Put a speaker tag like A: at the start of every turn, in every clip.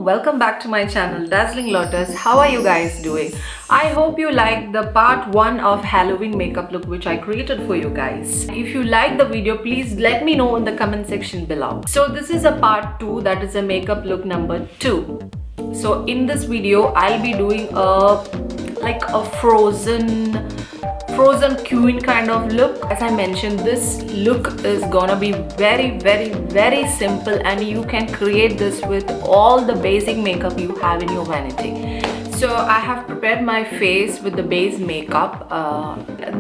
A: welcome back to my channel Dazzling Lotus. How are you guys doing? I hope you liked the part 1 of Halloween makeup look which I created for you guys. If you like the video, please let me know in the comment section below. So this is a part 2, that is a makeup look number 2. So in this video I'll be doing a frozen queen kind of look. As I mentioned, this look is gonna be very simple, and you can create this with all the basic makeup you have in your vanity. So I have prepared my face with the base makeup.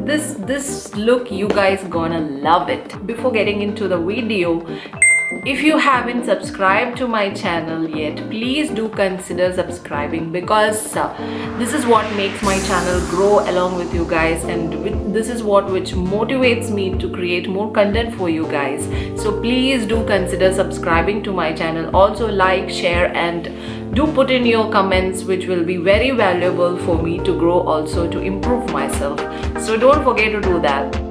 A: This look, you guys gonna love it. Before getting into the video, if you haven't subscribed to my channel yet, please do consider subscribing, because this is what makes my channel grow along with you guys, and this is which motivates me to create more content for you guys. So please do consider subscribing to my channel. Also like, share, and do put in your comments, which will be very valuable for me to grow, also to improve myself. So don't forget to do that.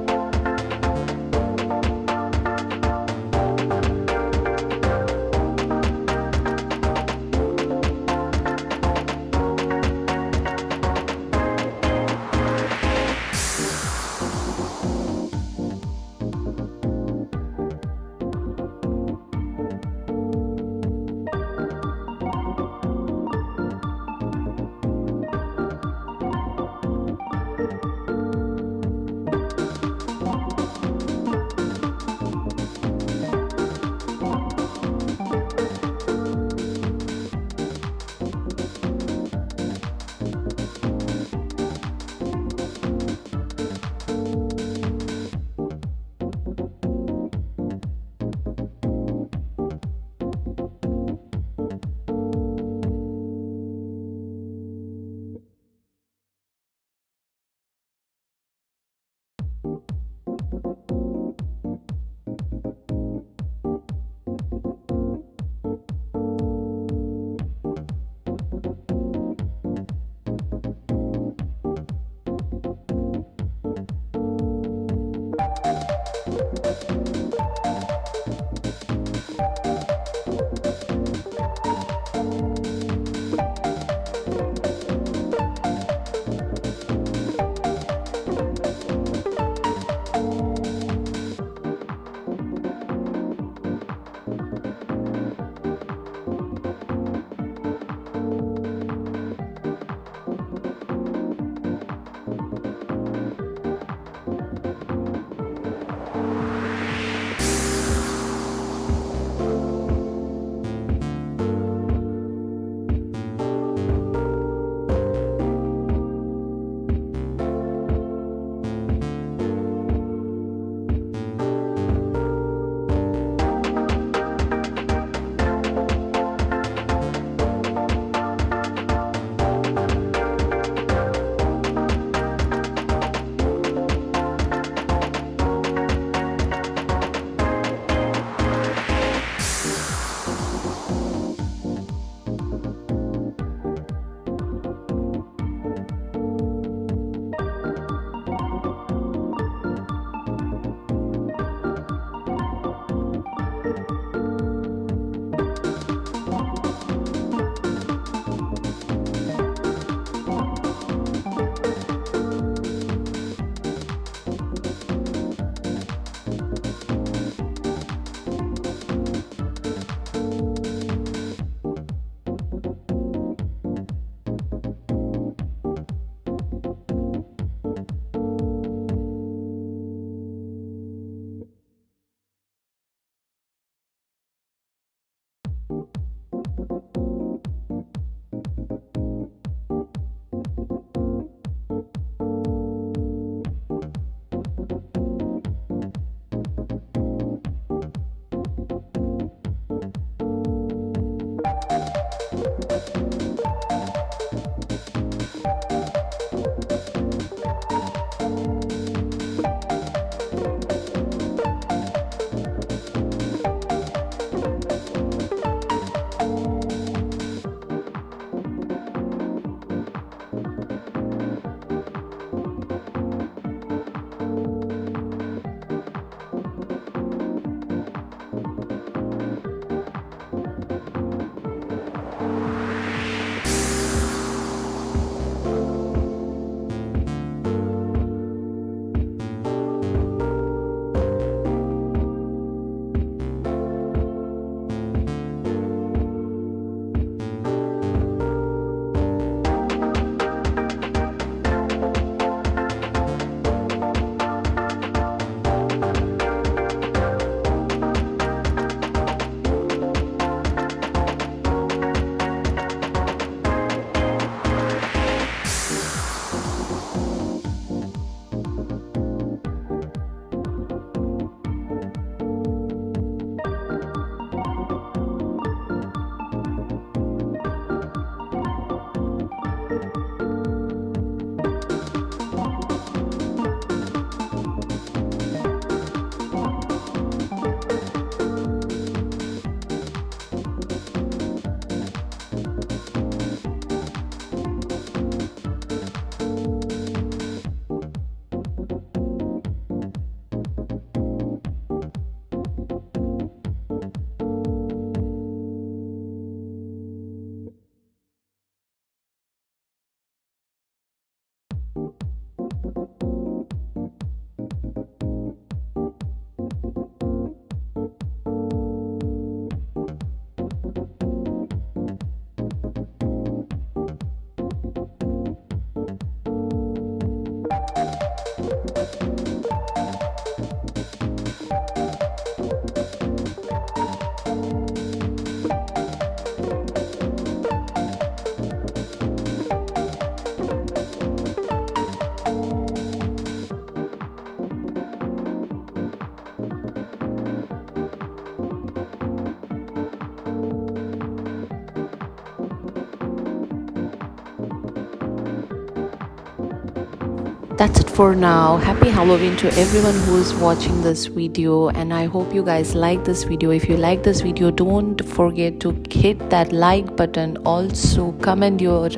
A: That's it for now. Happy Halloween to everyone who is watching this video, and I hope you guys like this video. If you like this video, don't forget to hit that like button. Also comment your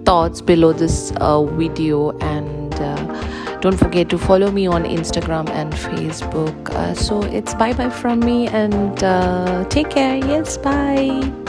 A: thoughts below this video, and don't forget to follow me on Instagram and Facebook. So it's bye bye from me, and take care. Yes, bye.